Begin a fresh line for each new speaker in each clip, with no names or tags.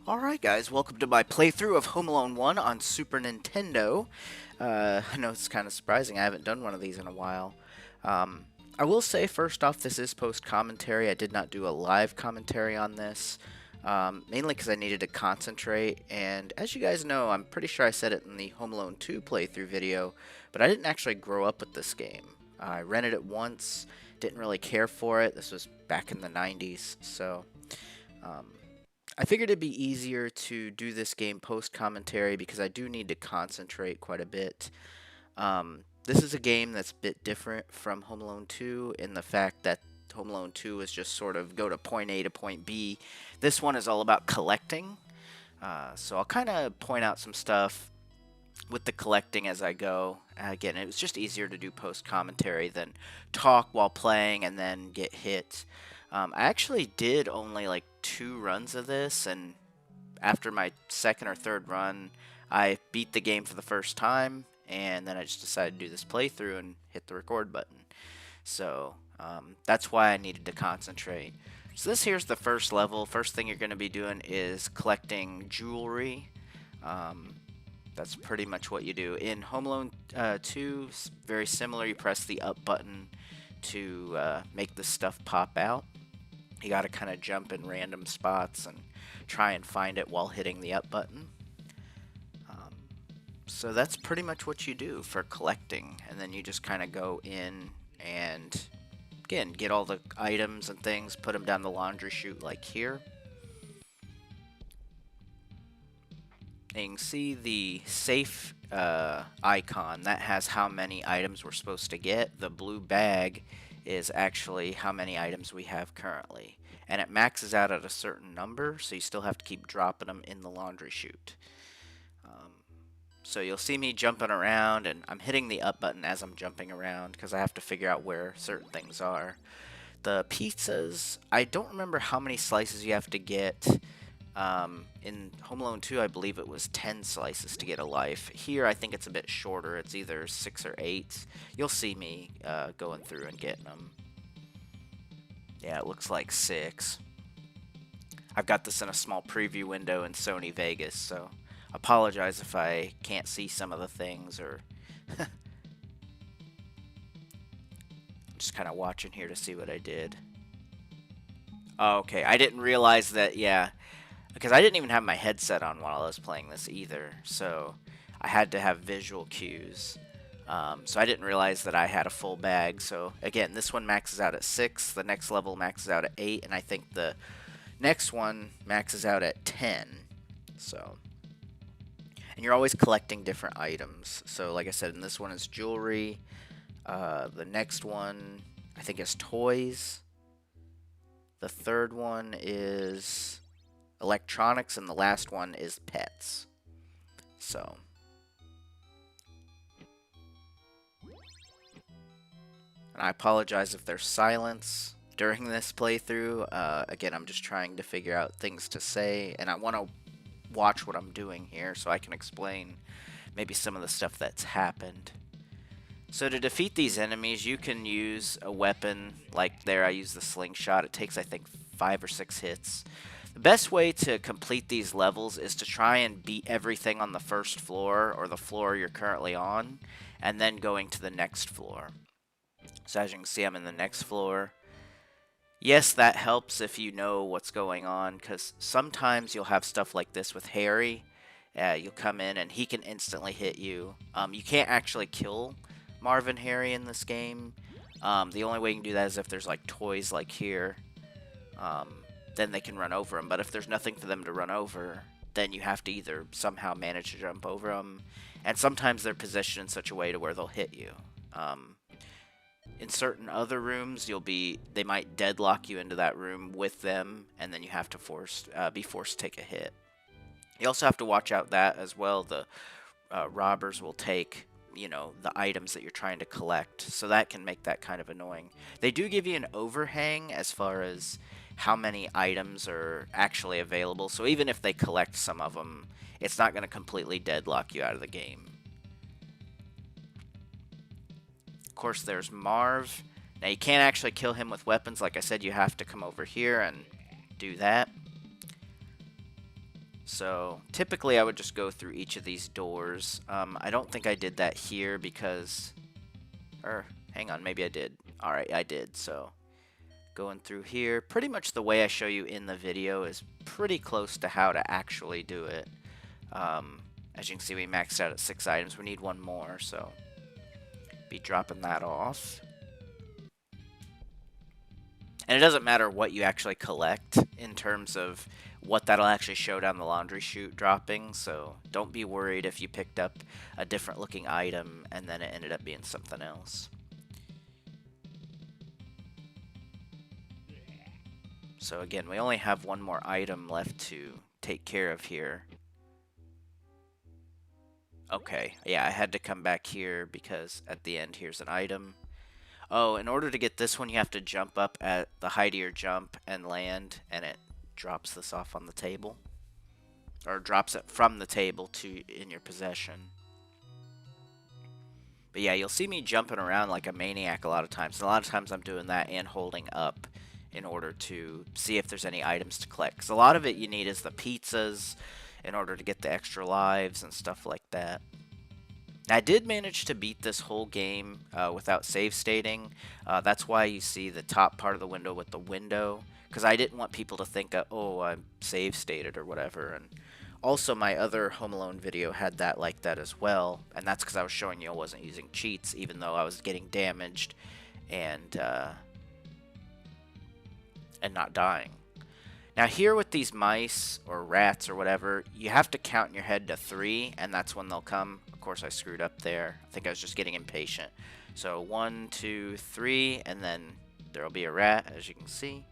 Alright guys, welcome to my playthrough of Home Alone 1 on Super Nintendo. I know it's kind of surprising, I haven't done one of these in a while. I will say first off, this is post-commentary. I did not do a live commentary on this, mainly because I needed to concentrate, and as you guys know, I'm pretty sure I said it in the Home Alone 2 playthrough video, but I didn't actually grow up with this game. I rented it once, didn't really care for it. This was back in the 90s, so... I figured it'd be easier to do this game post-commentary because I do need to concentrate quite a bit. This is a game that's a bit different from Home Alone 2 in the fact that Home Alone 2 is just sort of go to point A to point B. This one is all about collecting. So I'll kind of point out some stuff with the collecting as I go. Again, it was just easier to do post-commentary than talk while playing and then get hit. I actually did only like 2 runs of this, and after my second or third run, I beat the game for the first time, and then I just decided to do this playthrough and hit the record button. So that's why I needed to concentrate. So this here's the first level. First thing you're going to be doing is collecting jewelry. That's pretty much what you do. In Home Alone 2, very similar, you press the up button to make the stuff pop out. You got to kind of jump in random spots and try and find it while hitting the up button. So that's pretty much what you do for collecting, and then you just kind of go in and again get all the items and things, put them down the laundry chute like here. And you can see the safe icon that has how many items we're supposed to get. The blue bag is actually how many items we have currently, and it maxes out at a certain number, so you still have to keep dropping them in the laundry chute. So you'll see me jumping around, and I'm hitting the up button as I'm jumping around because I have to figure out where certain things are. The pizzas, I don't remember how many slices you have to get. In Home Alone 2, I believe it was 10 slices to get a life. Here, I think it's a bit shorter. It's either 6 or 8. You'll see me going through and getting them. Yeah, it looks like 6. I've got this in a small preview window in Sony Vegas, so apologize if I can't see some of the things, or... I'm just kind of watching here to see what I did. Oh, okay, I didn't realize that, yeah... Because I didn't even have my headset on while I was playing this either, so I had to have visual cues. So I didn't realize that I had a full bag. So again, this one maxes out at 6, the next level maxes out at 8, and I think the next one maxes out at 10. So, and you're always collecting different items. So like I said, in this one is jewelry. The next one, I think, is toys. The third one is electronics, and the last one is pets. So, and I apologize if there's silence during this playthrough. Again, I'm just trying to figure out things to say, and I want to watch what I'm doing here so I can explain maybe some of the stuff that's happened. So to defeat these enemies, you can use a weapon. Like there, I use the slingshot. It takes, I think, 5 or 6 hits. The best way to complete these levels is to try and beat everything on the first floor, or the floor you're currently on, and then going to the next floor. So as you can see, I'm in the next floor. Yes, that helps if you know what's going on, because sometimes you'll have stuff like this with Harry. You'll come in and he can instantly hit you. You can't actually kill Marvin Harry in this game. The only way you can do that is if there's like toys like here. Then they can run over them. But if there's nothing for them to run over, then you have to either somehow manage to jump over them. And sometimes they're positioned in such a way to where they'll hit you. In certain other rooms, they might deadlock you into that room with them, and then you have to be forced to take a hit. You also have to watch out that as well. The robbers will take, the items that you're trying to collect, so that can make that kind of annoying. They do give you an overhang as far as how many items are actually available, so even if they collect some of them, it's not going to completely deadlock you out of the game. Of course, there's Marv. Now, you can't actually kill him with weapons. Like I said, you have to come over here and do that. So typically I would just go through each of these doors. I don't think I did that here because, or hang on, maybe I did. All right, I did. So going through here, pretty much the way I show you in the video is pretty close to how to actually do it. As you can see, we maxed out at 6 items. We need one more, so be dropping that off. And it doesn't matter what you actually collect in terms of what that'll actually show down the laundry chute dropping, so don't be worried if you picked up a different looking item and then it ended up being something else. So again, we only have one more item left to take care of here. Okay, yeah, I had to come back here because at the end here's an item. Oh, in order to get this one, you have to jump up at the height of your jump and land, and it drops this off on the table. Or drops it from the table to in your possession. But yeah, you'll see me jumping around like a maniac a lot of times. And a lot of times I'm doing that and holding up in order to see if there's any items to collect. Because a lot of it you need is the pizzas in order to get the extra lives and stuff like that. I did manage to beat this whole game without save stating. That's why you see the top part of the window with the window. Because I didn't want people to think, oh, I'm save stated or whatever. And also, my other Home Alone video had that like that as well. And that's because I was showing you I wasn't using cheats, even though I was getting damaged and not dying. Now here with these mice or rats or whatever, you have to count in your head to 3, and that's when they'll come. Of course, I screwed up there. I think I was just getting impatient. So 1, 2, 3, and then there'll be a rat, as you can see.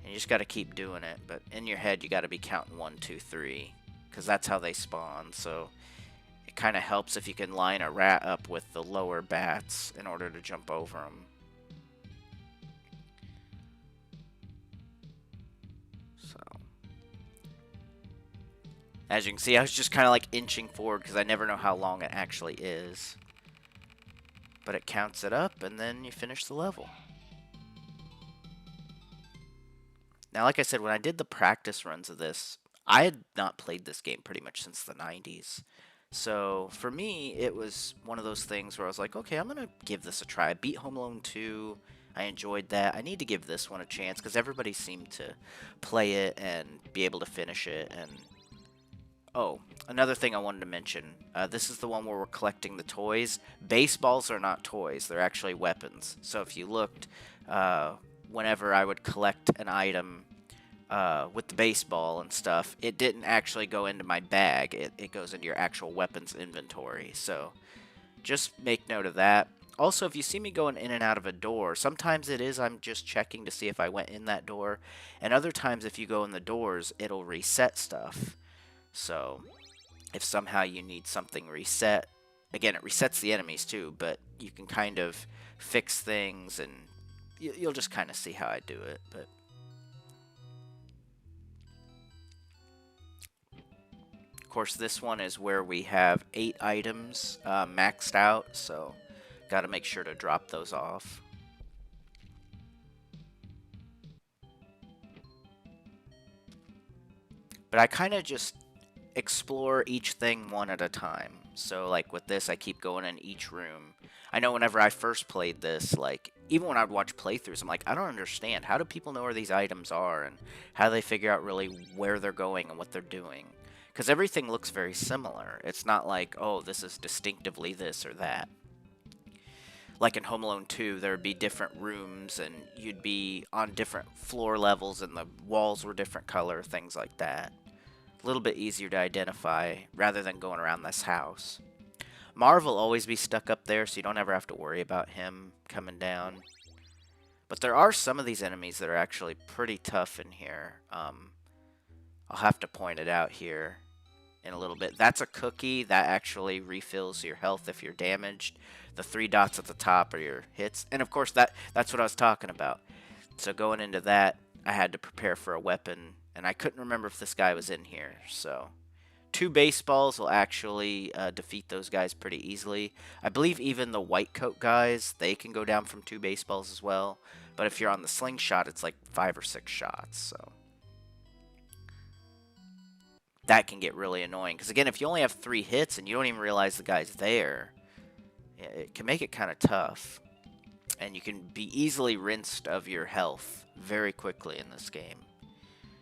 And you just got to keep doing it. But in your head, you got to be counting 1, 2, 3, because that's how they spawn. So it kind of helps if you can line a rat up with the lower bats in order to jump over them. As you can see, I was just kind of like inching forward because I never know how long it actually is. But it counts it up, and then you finish the level. Now, like I said, when I did the practice runs of this, I had not played this game pretty much since the 90s. So, for me, it was one of those things where I was like, okay, I'm going to give this a try. I beat Home Alone 2. I enjoyed that. I need to give this one a chance because everybody seemed to play it and be able to finish it, and oh, another thing I wanted to mention. This is the one where we're collecting the toys. Baseballs are not toys. They're actually weapons. So if you looked, whenever I would collect an item with the baseball and stuff, it didn't actually go into my bag. It goes into your actual weapons inventory. So just make note of that. Also, if you see me going in and out of a door, sometimes it is I'm just checking to see if I went in that door. And other times if you go in the doors, it'll reset stuff. So, if somehow you need something reset, again, it resets the enemies too, but you can kind of fix things, and you'll just kind of see how I do it. But of course, this one is where we have 8 items maxed out, so got to make sure to drop those off. But I kind of just explore each thing one at a time. So like with this, I keep going in each room. I know whenever I first played this, like even when I'd watch playthroughs, I'm like, I don't understand. How do people know where these items are, and how do they figure out really where they're going and what they're doing? Because everything looks very similar. It's not like, oh, this is distinctively this or that. Like in Home Alone 2, there would be different rooms, and you'd be on different floor levels, and the walls were different color, things like that. A little bit easier to identify rather than going around this house. Marv will always be stuck up there, so you don't ever have to worry about him coming down. But there are some of these enemies that are actually pretty tough in here. I'll have to point it out here in a little bit. That's a cookie that actually refills your health if you're damaged. The 3 dots at the top are your hits. And of course, that's what I was talking about. So going into that, I had to prepare for a weapon, and I couldn't remember if this guy was in here. So 2 baseballs will actually defeat those guys pretty easily. I believe even the white coat guys, they can go down from 2 baseballs as well. But if you're on the slingshot, it's like 5 or 6 shots. So that can get really annoying. Because again, if you only have 3 hits and you don't even realize the guy's there, it can make it kind of tough. And you can be easily rinsed of your health very quickly in this game.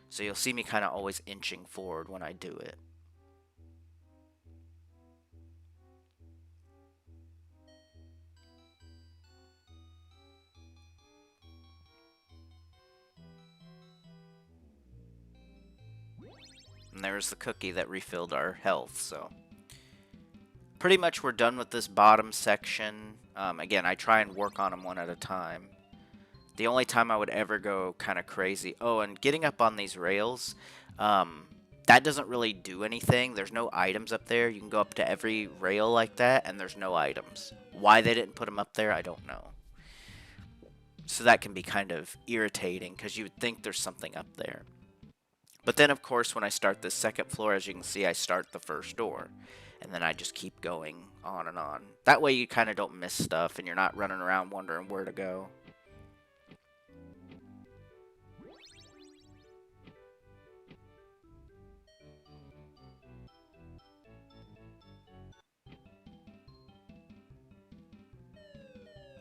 So you'll see me kind of always inching forward when I do it. And there's the cookie that refilled our health, so pretty much we're done with this bottom section. Again, I try and work on them one at a time. The only time I would ever go kind of crazy... Oh, and getting up on these rails, that doesn't really do anything. There's no items up there. You can go up to every rail like that, and there's no items. Why they didn't put them up there, I don't know. So that can be kind of irritating, because you would think there's something up there. But then, of course, when I start this second floor, as you can see, I start the first door. And then I just keep going on and on. That way you kind of don't miss stuff, and you're not running around wondering where to go.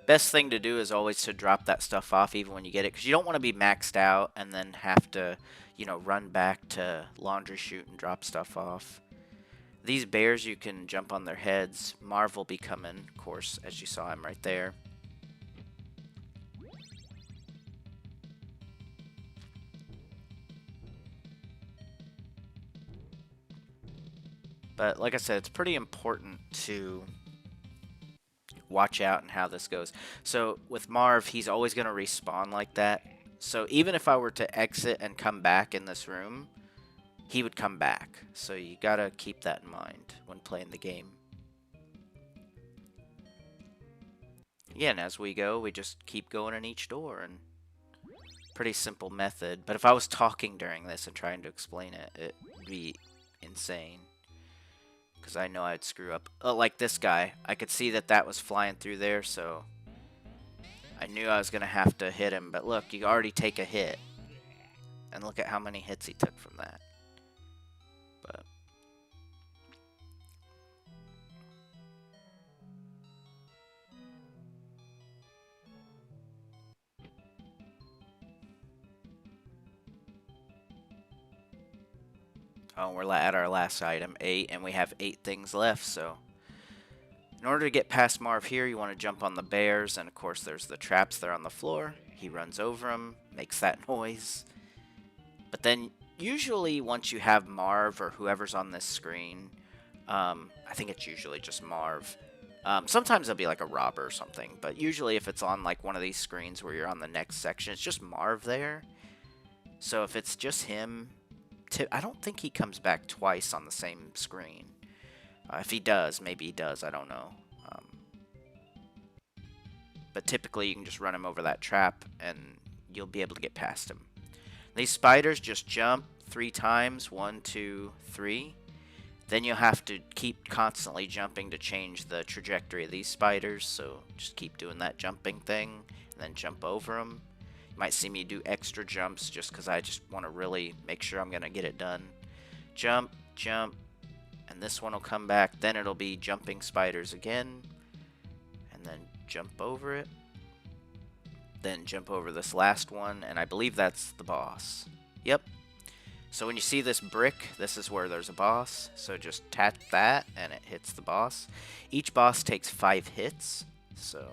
Best thing to do is always to drop that stuff off even when you get it, because you don't want to be maxed out and then have to, you know, run back to laundry chute and drop stuff off. These bears, you can jump on their heads. Marv will be coming, of course, as you saw him right there. But like I said, it's pretty important to watch out and how this goes. So with Marv, he's always going to respawn like that. So even if I were to exit and come back in this room, he would come back. So you got to keep that in mind when playing the game. Again, as we go, we just keep going in each door, and pretty simple method. But if I was talking during this and trying to explain it, it would be insane. Because I know I'd screw up. Oh, like this guy. I could see that that was flying through there, so I knew I was going to have to hit him. But look, you already take a hit. And look at how many hits he took from that. But oh, we're at our last item, 8, and we have 8 things left, so in order to get past Marv here, you want to jump on the bears, and of course there's the traps there on the floor. He runs over them, makes that noise. But then, usually once you have Marv or whoever's on this screen, I think it's usually just Marv. Sometimes it'll be like a robber or something, but usually if it's on like one of these screens where you're on the next section, it's just Marv there. So if it's just him, I don't think he comes back twice on the same screen. If he does, maybe he does, I don't know. But typically you can just run him over that trap and you'll be able to get past him. These spiders just jump 3 times, 1, 2, 3. Then you'll have to keep constantly jumping to change the trajectory of these spiders, so just keep doing that jumping thing, and then jump over them. You might see me do extra jumps just because I just want to really make sure I'm going to get it done. Jump, jump, and this one will come back. Then it'll be jumping spiders again, and then jump over it. Then jump over this last one, and I believe that's the boss. Yep. So when you see this brick, this is where there's a boss. So just tap that, and it hits the boss. Each boss takes 5 hits, so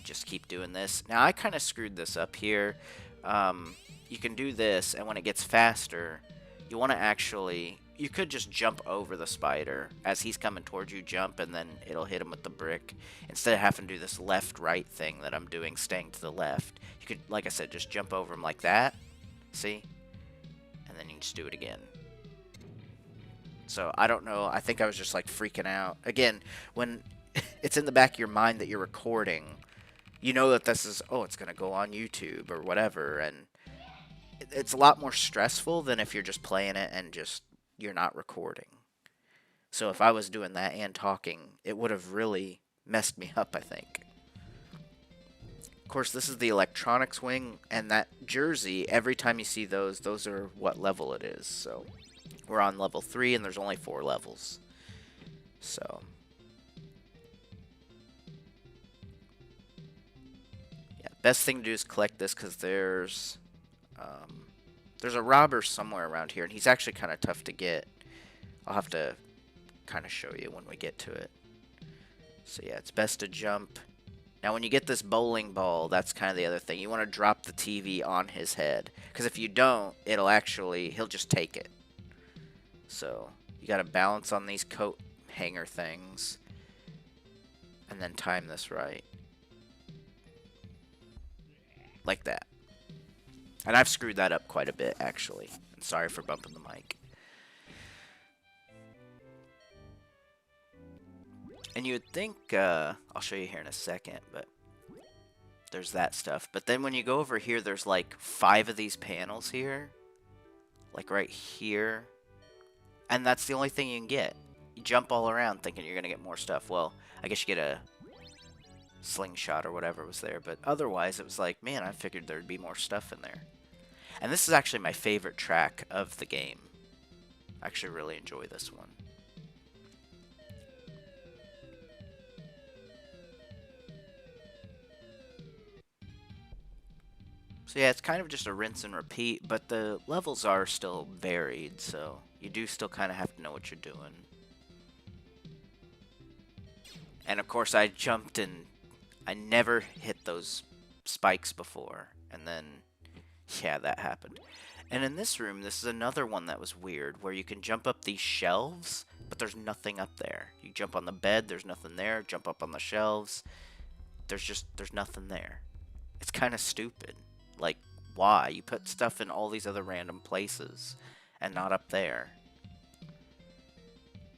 just keep doing this. Now, I kind of screwed this up here. You can do this, and when it gets faster, you want to actually... You could just jump over the spider. As he's coming towards you, jump, and then it'll hit him with the brick. Instead of having to do this left-right thing that I'm doing, staying to the left. You could, like I said, just jump over him like that. See? And then you can just do it again. So, I don't know. I think I was just, like, freaking out. Again, when it's in the back of your mind that you're recording, you know that this is, oh, it's going to go on YouTube or whatever, and it's a lot more stressful than if you're just playing it and just you're not recording. So if I was doing that and talking, it would have really messed me up, I think. Of course, this is the electronics wing, and that jersey, every time you see those are what level it is. So We're on level 3, and there's only 4 levels. So, yeah, best thing to do is collect this, because there's a robber somewhere around here, and he's actually kind of tough to get. I'll have to kind of show you when we get to it. So yeah, it's best to jump. Now when you get this bowling ball, that's kind of the other thing. You want to drop the TV on his head, because if you don't, he'll just take it. So you got to balance on these coat hanger things, and then time this right. Like that. And I've screwed that up quite a bit, actually. And sorry for bumping the mic. And you would think, I'll show you here in a second, but there's that stuff. But then when you go over here, there's like 5 of these panels here. Like right here. And that's the only thing you can get. You jump all around thinking you're going to get more stuff. Well, I guess you get a slingshot or whatever was there. But otherwise, it was like, man, I figured there'd be more stuff in there. And this is actually my favorite track of the game. I actually really enjoy this one. So yeah, it's kind of just a rinse and repeat, but the levels are still varied, so you do still kind of have to know what you're doing. And of course I jumped and I never hit those spikes before, and then, yeah, that happened. And in this room, this is another one that was weird, where you can jump up these shelves, but there's nothing up there. You jump on the bed, there's nothing there. Jump up on the shelves, there's nothing there. It's kind of stupid. Like, why? You put stuff in all these other random places and not up there.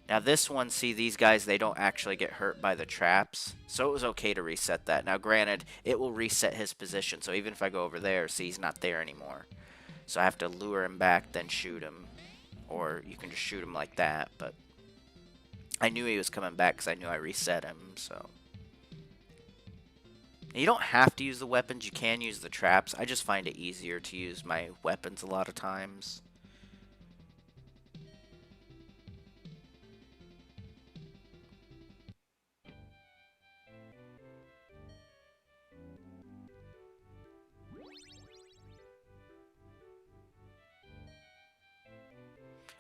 Now this one, see, these guys, they don't actually get hurt by the traps, so it was okay to reset that. Now granted, it will reset his position, so even if I go over there, see, he's not there anymore. So I have to lure him back, then shoot him. Or you can just shoot him like that, but I knew he was coming back because I knew I reset him, so. You don't have to use the weapons, you can use the traps. I just find it easier to use my weapons a lot of times.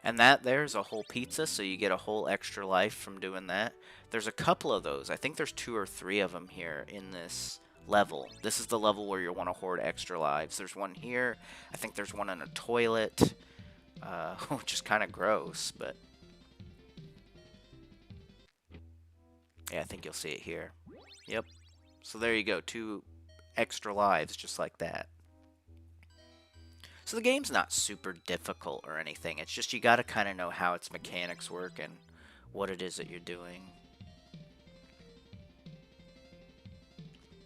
And that there's a whole pizza, so you get a whole extra life from doing that. There's a couple of those. I think there's 2 or 3 of them here in this level. This is the level where you want to hoard extra lives. There's one here. I think there's one in a toilet, which is kind of gross, but yeah, I think you'll see it here. Yep. So there you go, 2 extra lives just like that. So the game's not super difficult or anything. It's just you gotta kind of know how its mechanics work and what it is that you're doing.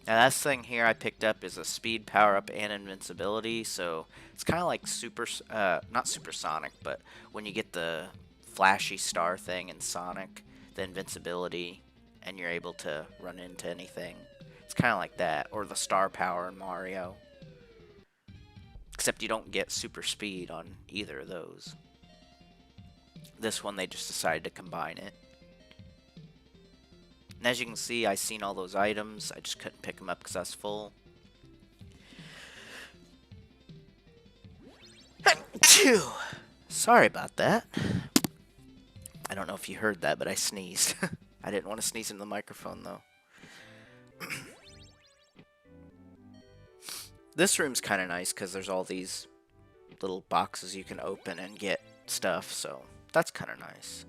Now that thing here I picked up is a speed power-up and invincibility, so it's kind of like not supersonic, but when you get the flashy star thing in Sonic, the invincibility, and you're able to run into anything. It's kind of like that, or the star power in Mario. Except you don't get super speed on either of those. This one, they just decided to combine it. And as you can see, I seen all those items. I just couldn't pick them up because I was full. Sorry about that. I don't know if you heard that, but I sneezed. I didn't want to sneeze into the microphone, though. This room's kind of nice because there's all these little boxes you can open and get stuff, so that's kind of nice.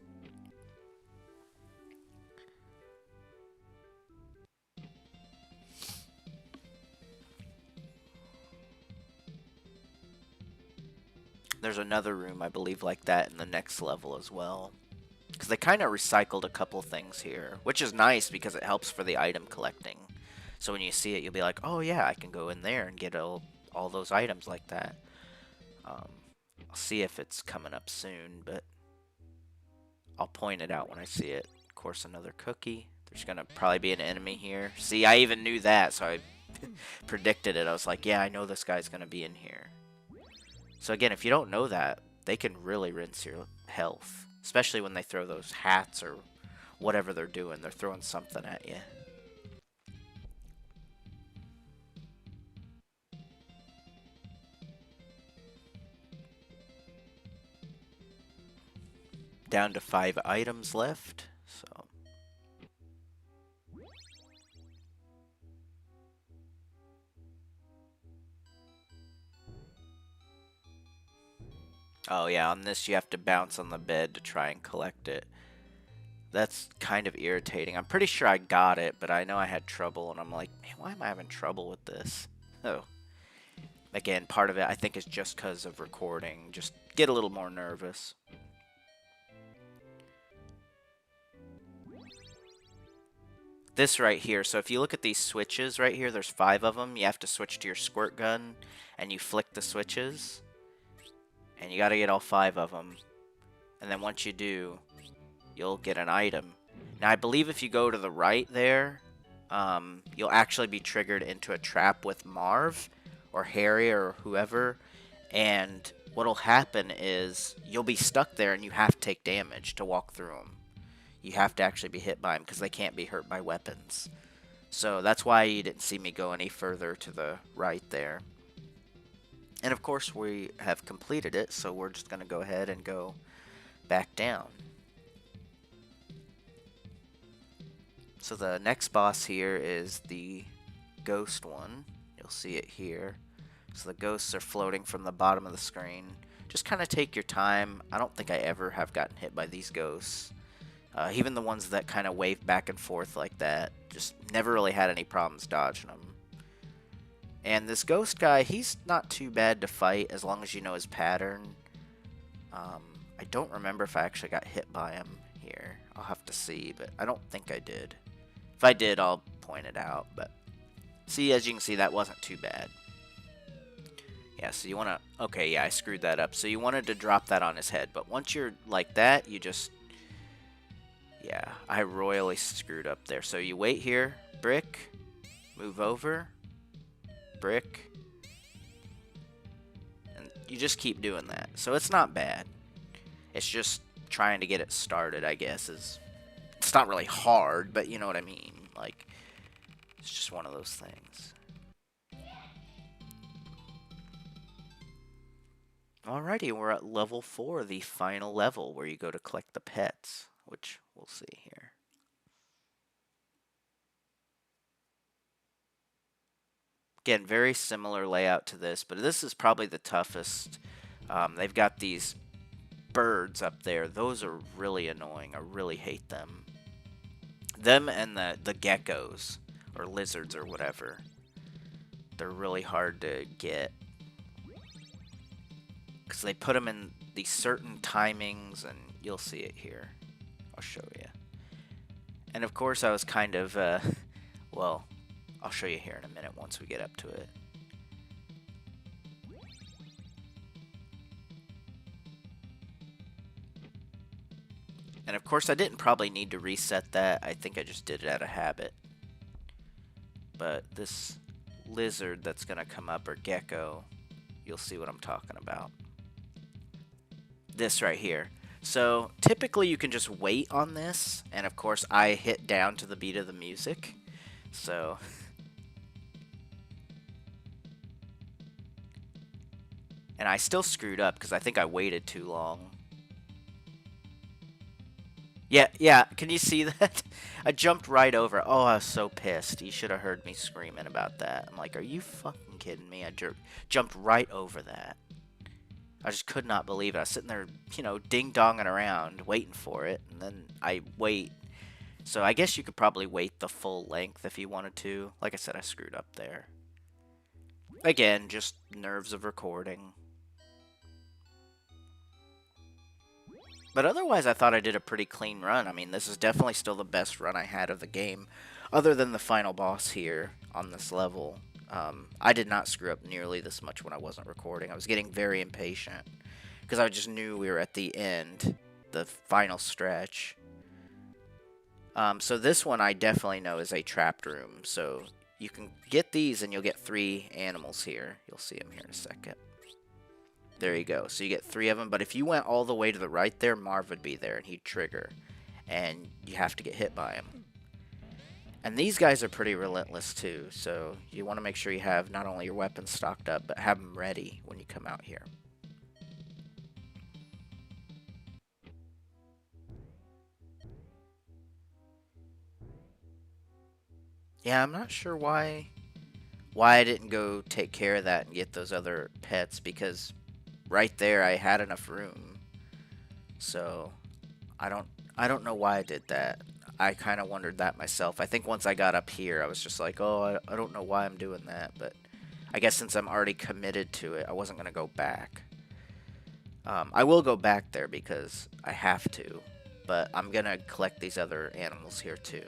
There's another room, I believe, like that in the next level as well. Because they kind of recycled a couple things here, which is nice because it helps for the item collecting. So when you see it, you'll be like, oh yeah, I can go in there and get all those items like that. I'll see if it's coming up soon, but I'll point it out when I see it. Of course, another cookie. There's going to probably be an enemy here. See, I even knew that, so I predicted it. I was like, yeah, I know this guy's going to be in here. So again, if you don't know that, they can really rinse your health. Especially when they throw those hats or whatever they're doing. They're throwing something at you. Down to 5 items left. So. Oh yeah, on this you have to bounce on the bed to try and collect it. That's kind of irritating. I'm pretty sure I got it, but I know I had trouble, and I'm like, man, why am I having trouble with this? Oh. Again, part of it I think is just because of recording. Just get a little more nervous. This right here, so if you look at these switches right here, there's 5 of them. You have to switch to your squirt gun, and you flick the switches. And you gotta get all 5 of them. And then once you do, you'll get an item. Now, I believe if you go to the right there, you'll actually be triggered into a trap with Marv or Harry or whoever. And what'll happen is you'll be stuck there and you have to take damage to walk through them. You have to actually be hit by them because they can't be hurt by weapons. So that's why you didn't see me go any further to the right there. And of course we have completed it, so we're just going to go ahead and go back down. So the next boss here is the ghost one. You'll see it here. So the ghosts are floating from the bottom of the screen. Just kind of take your time. I don't think I ever have gotten hit by these ghosts. Even the ones that kind of wave back and forth like that. Just never really had any problems dodging them. And this ghost guy, he's not too bad to fight as long as you know his pattern. I don't remember if I actually got hit by him here. I'll have to see, but I don't think I did. If I did, I'll point it out. But see, as you can see, that wasn't too bad. Yeah, so you want to... Okay, yeah, I screwed that up. So you wanted to drop that on his head. But once you're like that, you just... Yeah, I royally screwed up there. So you wait here, brick, move over, brick, and you just keep doing that. So it's not bad. It's just trying to get it started, I guess. It's not really hard, but you know what I mean. Like, it's just one of those things. Alrighty, we're at level 4, the final level, where you go to collect the pets, which we'll see here. Again, very similar layout to this, but this is probably the toughest. They've got these birds up there. Those are really annoying. I really hate them. Them and the geckos, or lizards, or whatever. They're really hard to get. Because they put them in these certain timings, and you'll see it here. I'll show you. And of course, I was kind of, well, I'll show you here in a minute once we get up to it. And of course, I didn't probably need to reset that. I think I just did it out of habit. But this lizard that's going to come up, or gecko, you'll see what I'm talking about. This right here. So typically you can just wait on this, and of course I hit down to the beat of the music. So and I still screwed up because I think I waited too long. Yeah, can you see that? I jumped right over. Oh, I was so pissed. You should have heard me screaming about that. I'm like, are you fucking kidding me? I jumped right over that. I just could not believe it. I was sitting there, you know, ding-donging around, waiting for it, and then I wait. So I guess you could probably wait the full length if you wanted to. Like I said, I screwed up there. Again, just nerves of recording. But otherwise, I thought I did a pretty clean run. I mean, this is definitely still the best run I had of the game, other than the final boss here on this level. I did not screw up nearly this much when I wasn't recording. I was getting very impatient because I just knew we were at the end, the final stretch. So this one I definitely know is a trapped room. So you can get these and you'll get 3 animals here. You'll see them here in a second. There you go. So you get 3 of them, but if you went all the way to the right there, Marv would be there and he'd trigger. And you have to get hit by him. And these guys are pretty relentless too, so you want to make sure you have not only your weapons stocked up, but have them ready when you come out here. Yeah, I'm not sure why I didn't go take care of that and get those other pets, because right there I had enough room. So I don't I don't know why I did that. I kind of wondered that myself. I think once I got up here, I was just like, oh, I don't know why I'm doing that, but I guess since I'm already committed to it, I wasn't going to go back. I will go back there because I have to, but I'm going to collect these other animals here too.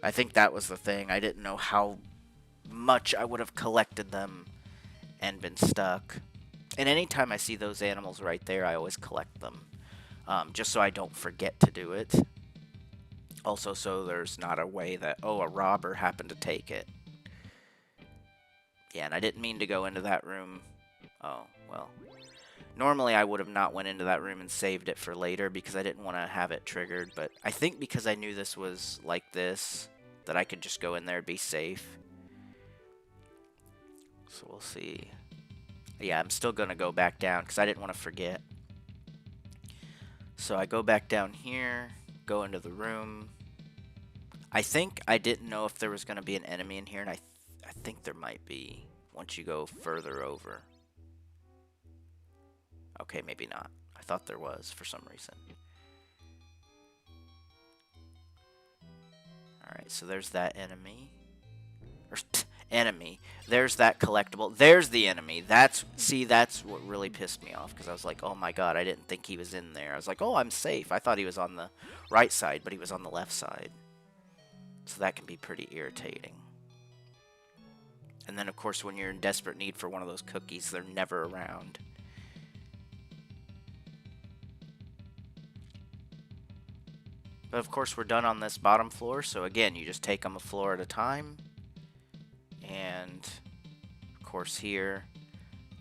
I think that was the thing. I didn't know how much I would have collected them and been stuck. And anytime I see those animals right there, I always collect them, just so I don't forget to do it. Also, so there's not a way that, oh, a robber happened to take it. Yeah, and I didn't mean to go into that room. Oh, well. Normally, I would have not went into that room and saved it for later because I didn't want to have it triggered. But I think because I knew this was like this, that I could just go in there and be safe. So we'll see. Yeah, I'm still going to go back down because I didn't want to forget. So I go back down here, go into the room. I think I didn't know if there was going to be an enemy in here, and I think there might be once you go further over. Okay, maybe not. I thought there was for some reason. Alright, so there's that enemy. Or, enemy. There's that collectible. There's the enemy. See, that's what really pissed me off, because I was like, oh my god, I didn't think he was in there. I was like, oh, I'm safe. I thought he was on the right side, but he was on the left side. So that can be pretty irritating. And then, of course, when you're in desperate need for one of those cookies, they're never around. But, of course, we're done on this bottom floor. So, again, you just take them a floor at a time. And, of course, here,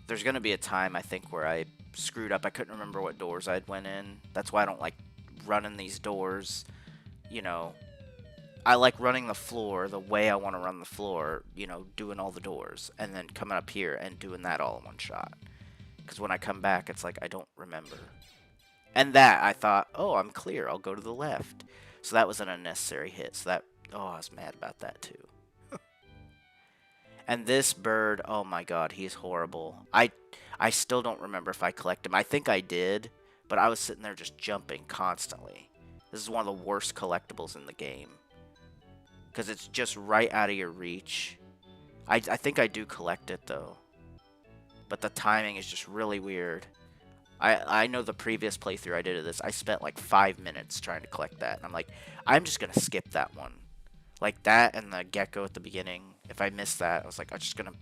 there's going to be a time, I think, where I screwed up. I couldn't remember what doors I'd went in. That's why I don't like running these doors. You know, I like running the floor the way I want to run the floor, you know, doing all the doors, and then coming up here and doing that all in one shot. Because when I come back, it's like I don't remember. And that, I thought, oh, I'm clear. I'll go to the left. So that was an unnecessary hit. So that, oh, I was mad about that too. And this bird, oh my god, he's horrible. I still don't remember if I collect him. I think I did, but I was sitting there just jumping constantly. This is one of the worst collectibles in the game. Because it's just right out of your reach. I think I do collect it, though. But the timing is just really weird. I know the previous playthrough I did of this, I spent like 5 minutes trying to collect that. And I'm like, I'm just going to skip that one. Like that and the gecko at the beginning. If I missed that, I was like, I'm just going to,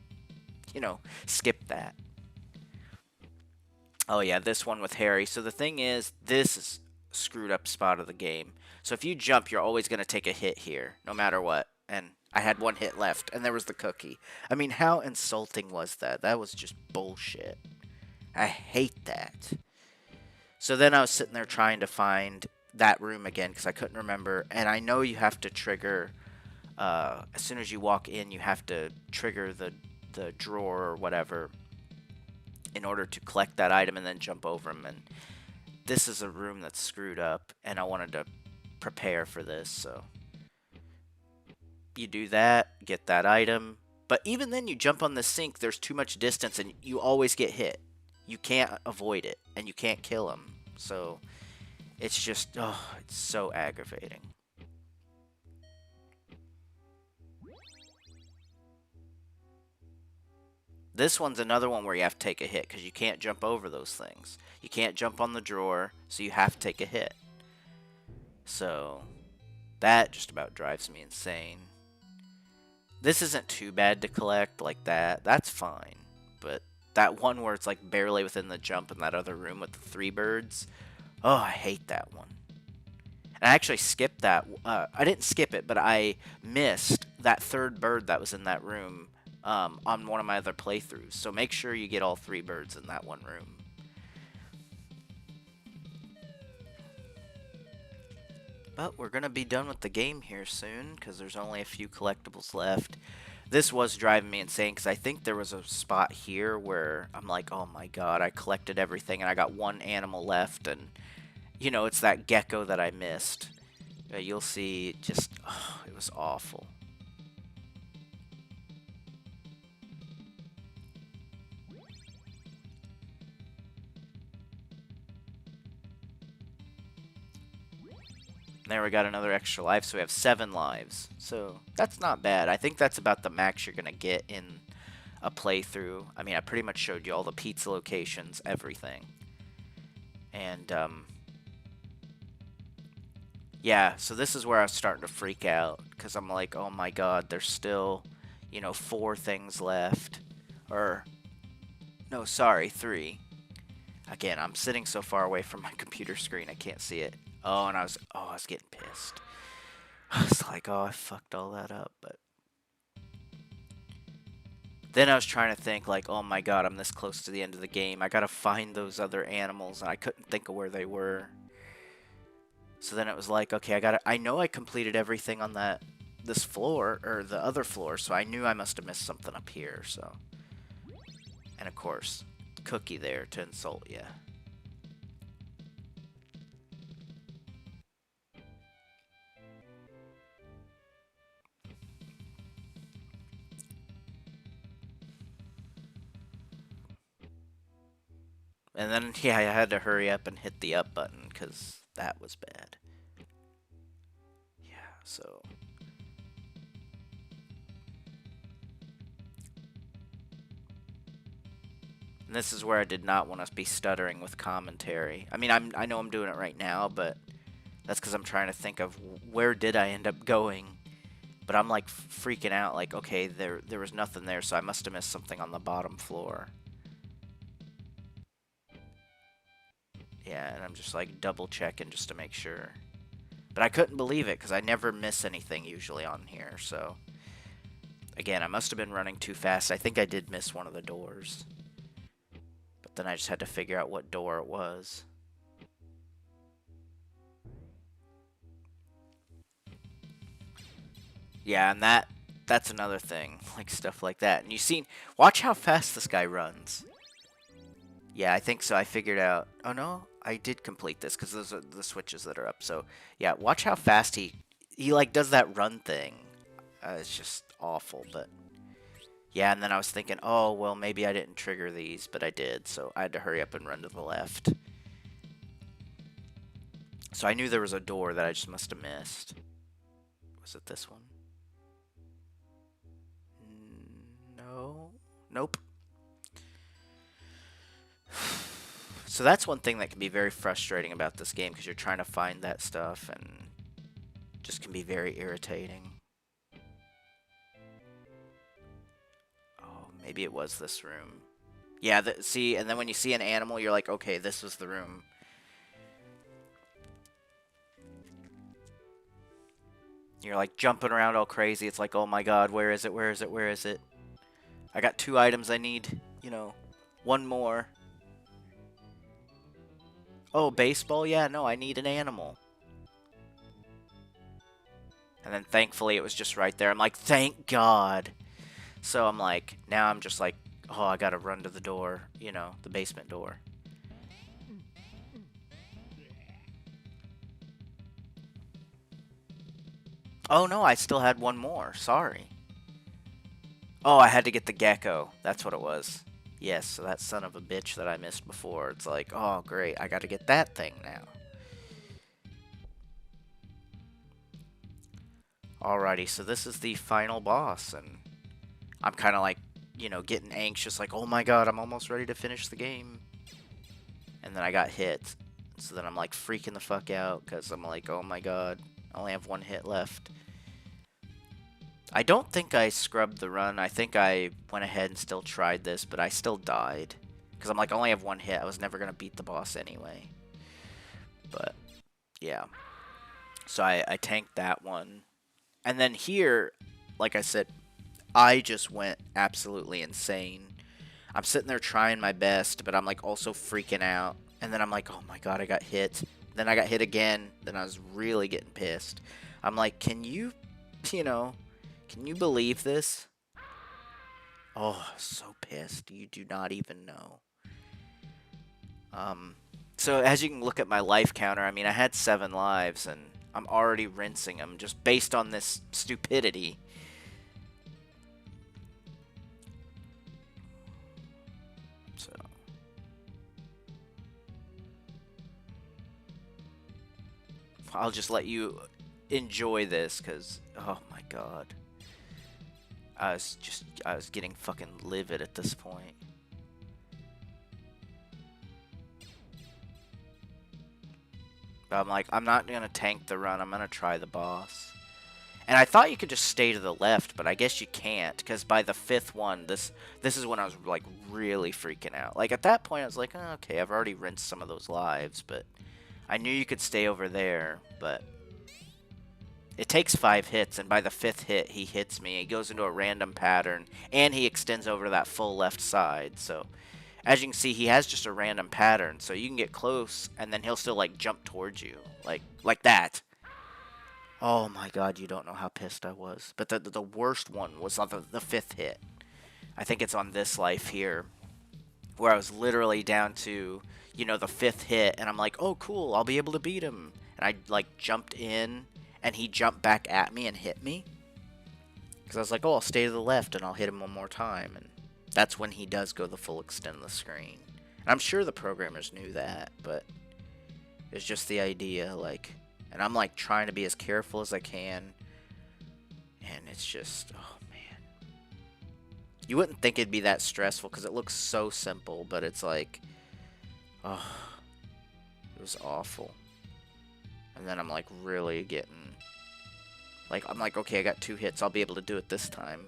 you know, skip that. Oh yeah, this one with Harry. So the thing is, this is screwed up spot of the game. So if you jump, you're always going to take a hit here, no matter what. And I had 1 hit left, and there was the cookie. I mean, how insulting was that? That was just bullshit. I hate that. So then I was sitting there trying to find that room again because I couldn't remember. And I know you have to trigger, as soon as you walk in, you have to trigger the drawer or whatever in order to collect that item and then jump over them. And this is a room that's screwed up, and I wanted to prepare for this, so you do that, get that item. But even then, you jump on the sink, there's too much distance, and you always get hit. You can't avoid it, and you can't kill him. So it's just, oh, it's so aggravating. This one's another one where you have to take a hit, because you can't jump over those things. You can't jump on the drawer, so you have to take a hit. So that just about drives me insane. This isn't too bad to collect like that. That's fine. But that one where it's like barely within the jump in that other room with the 3 birds. Oh, I hate that one. And I actually skipped that. I didn't skip it, but I missed that 3rd bird that was in that room on one of my other playthroughs. So make sure you get all 3 birds in that one room. But we're going to be done with the game here soon, because there's only a few collectibles left. This was driving me insane, because I think there was a spot here where I'm like, oh my god, I collected everything, and I got one animal left, and, you know, it's that gecko that I missed. You'll see, just, oh, it was awful. There we got another extra life, so we have 7 lives. So that's not bad. I think that's about the max you're going to get in a playthrough. I mean, I pretty much showed you all the pizza locations, everything. And, yeah, so this is where I was starting to freak out. Because I'm like, oh my god, there's still, you know, 4 things left. Or, no, sorry, 3. Again, I'm sitting so far away from my computer screen, I can't see it. Oh, and I was getting pissed. I was like, oh, I fucked all that up, but then I was trying to think like, oh my god, I'm this close to the end of the game. I gotta find those other animals, and I couldn't think of where they were. So then it was like, okay, I know I completed everything on this floor, or the other floor, so I knew I must have missed something up here, so. And of course, Cookie there to insult you. And then, yeah, I had to hurry up and hit the up button, because that was bad. Yeah, so. And this is where I did not want to be stuttering with commentary. I mean, I know I'm doing it right now, but that's because I'm trying to think of where did I end up going. But I'm like freaking out, like, okay, there was nothing there, so I must have missed something on the bottom floor. Yeah, and I'm just like double checking just to make sure. But I couldn't believe it because I never miss anything usually on here, so. Again, I must have been running too fast. I think I did miss one of the doors. But then I just had to figure out what door it was. Yeah, and that's another thing, like stuff like that. And watch how fast this guy runs. Yeah, I think so. I figured out. Oh no, I did complete this because those are the switches that are up. So yeah, watch how fast he like does that run thing. It's just awful, but yeah. And then I was thinking, oh well, maybe I didn't trigger these, but I did. So I had to hurry up and run to the left. So I knew there was a door that I just must have missed. Was it this one? No. Nope. So that's one thing that can be very frustrating about this game, because you're trying to find that stuff and just can be very irritating. Oh, maybe it was this room. Yeah, see, and then when you see an animal, you're like, okay, this was the room. You're like jumping around all crazy. It's like, oh my god, where is it? Where is it? Where is it? I got 2 items. I need, you know, 1 more. Oh, baseball? Yeah, no, I need an animal. And then thankfully it was just right there. I'm like, thank God. So I'm like, now I'm just like, oh, I gotta run to the door, you know, the basement door. Oh no, I still had 1 more. Sorry. Oh, I had to get the gecko. That's what it was. Yes, so that son of a bitch that I missed before. It's like, oh, great. I got to get that thing now. Alrighty, so this is the final boss, and I'm kind of like, you know, getting anxious, like, oh my god, I'm almost ready to finish the game. And then I got hit. So then I'm like freaking the fuck out, because I'm like, oh my god, I only have 1 hit left. I don't think I scrubbed the run. I think I went ahead and still tried this, but I still died. Because I'm like, I only have 1 hit. I was never going to beat the boss anyway. But, yeah. So I tanked that one. And then here, like I said, I just went absolutely insane. I'm sitting there trying my best, but I'm like also freaking out. And then I'm like, oh my god, I got hit. Then I got hit again. Then I was really getting pissed. I'm like, can you, you know, can you believe this? Oh, so pissed. You do not even know. Um, so as you can look at my life counter, I mean, I had 7 lives, and I'm already rinsing them just based on this stupidity. So I'll just let you enjoy this, because, oh my god. I was getting fucking livid at this point. But I'm like, I'm not gonna tank the run, I'm gonna try the boss. And I thought you could just stay to the left, but I guess you can't, because by the 5th one, this is when I was, like, really freaking out. Like, at that point, I was like, oh, okay, I've already rinsed some of those lives, but I knew you could stay over there, but it takes 5 hits, and by the 5th hit, he hits me. He goes into a random pattern, and he extends over to that full left side, so as you can see, he has just a random pattern, so you can get close, and then he'll still, like, jump towards you, like that. Oh my god, you don't know how pissed I was. But the worst one was on the 5th hit. I think it's on this life here, where I was literally down to, you know, the 5th hit, and I'm like, oh cool, I'll be able to beat him. And I, like, jumped in, and he jumped back at me and hit me. Because I was like, oh, I'll stay to the left, and I'll hit him one more time. And that's when he does go the full extent of the screen. And I'm sure the programmers knew that, but it's just the idea, like... And I'm, like, trying to be as careful as I can. And it's just, oh, man. You wouldn't think it'd be that stressful because it looks so simple. But it's like, oh, it was awful. And then I'm, like, really getting, like, I'm like, okay, I got 2 hits. I'll be able to do it this time.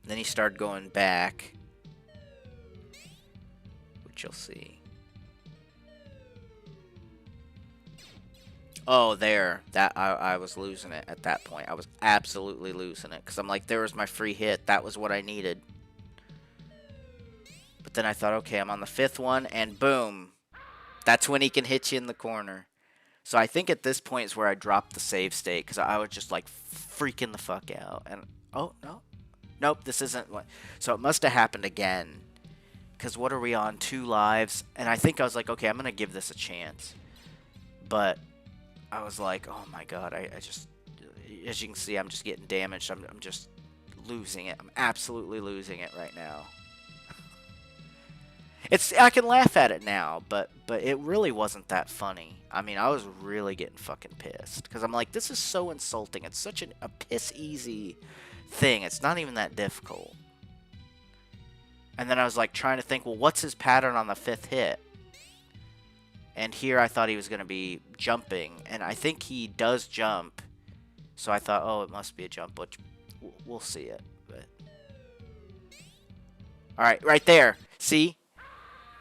And then he started going back. Which you'll see. Oh, there. That I was losing it at that point. I was absolutely losing it. Because I'm like, there was my free hit. That was what I needed. But then I thought, okay, I'm on the 5th one. And boom. That's when he can hit you in the corner. So I think at this point is where I dropped the save state. Because I was just like freaking the fuck out. And, oh, no. Nope, this isn't what. So it must have happened again. Because what are we on? 2 lives. And I think I was like, okay, I'm going to give this a chance. But... I was like, oh my god, I just, as you can see, I'm just getting damaged. I'm just losing it. I'm absolutely losing it right now. I can laugh at it now, but it really wasn't that funny. I mean, I was really getting fucking pissed. Because I'm like, this is so insulting. It's such a piss-easy thing. It's not even that difficult. And then I was like trying to think, well, what's his pattern on the 5th hit? And here I thought he was going to be jumping. And I think he does jump. So I thought, oh, it must be a jump. Which we'll see it. But... Alright, right there. See?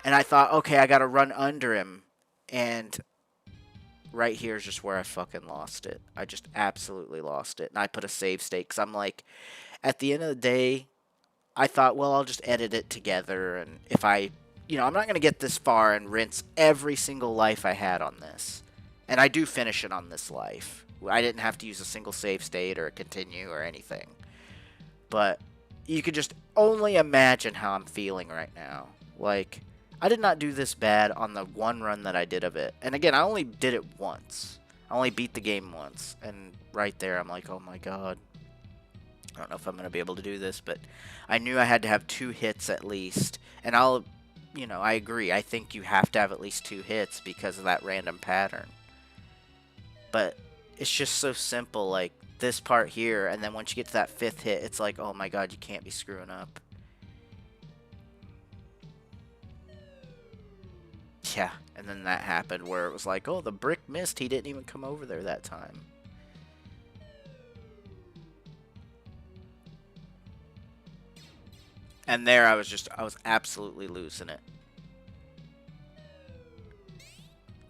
And I thought, okay, I got to run under him. And right here is just where I fucking lost it. I just absolutely lost it. And I put a save state. Because I'm like, at the end of the day, I thought, well, I'll just edit it together. And if I... You know, I'm not going to get this far and rinse every single life I had on this. And I do finish it on this life. I didn't have to use a single save state or a continue or anything. But you could just only imagine how I'm feeling right now. Like, I did not do this bad on the one run that I did of it. And again, I only did it once. I only beat the game once. And right there, I'm like, oh my god. I don't know if I'm going to be able to do this, but I knew I had to have 2 hits at least. And I'll... You know, I agree. I think you have to have at least 2 hits because of that random pattern. But it's just so simple, like this part here, and then once you get to that 5th hit, it's like, oh my god, you can't be screwing up. Yeah, and then that happened where it was like, oh, the brick missed. He didn't even come over there that time. And there I was absolutely losing it.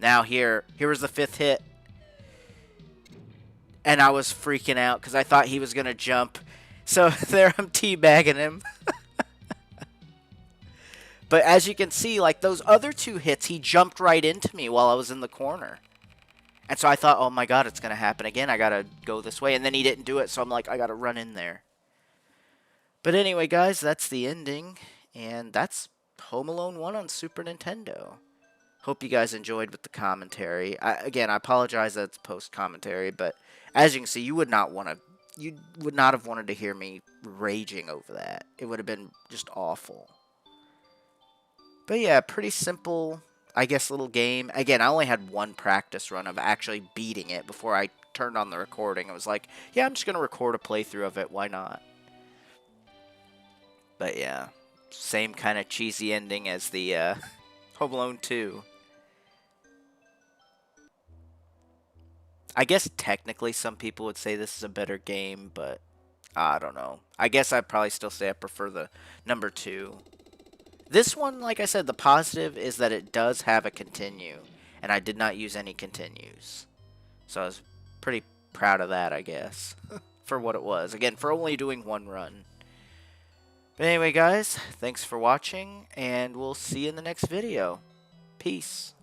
Now here was the 5th hit. and I was freaking out because I thought he was going to jump. So there I'm teabagging him. But as you can see, like those other two hits, he jumped right into me while I was in the corner. And so I thought, oh my god, it's going to happen again. I got to go this way. And then he didn't do it, so I'm like, I got to run in there. But anyway, guys, that's the ending. And that's Home Alone 1 on Super Nintendo. Hope you guys enjoyed with the commentary. Again, I apologize that it's post-commentary, but as you can see, you would not have wanted to hear me raging over that. It would have been just awful. But yeah, pretty simple, I guess, little game. Again, I only had one practice run of actually beating it before I turned on the recording. I was like, yeah, I'm just going to record a playthrough of it. Why not? But yeah, same kind of cheesy ending as the Home Alone 2. I guess technically some people would say this is a better game, but I don't know. I guess I'd probably still say I prefer the number 2. This one, like I said, the positive is that it does have a continue, and I did not use any continues. So I was pretty proud of that, I guess, for what it was. Again, for only doing one run. But anyway, guys, thanks for watching, and we'll see you in the next video. Peace.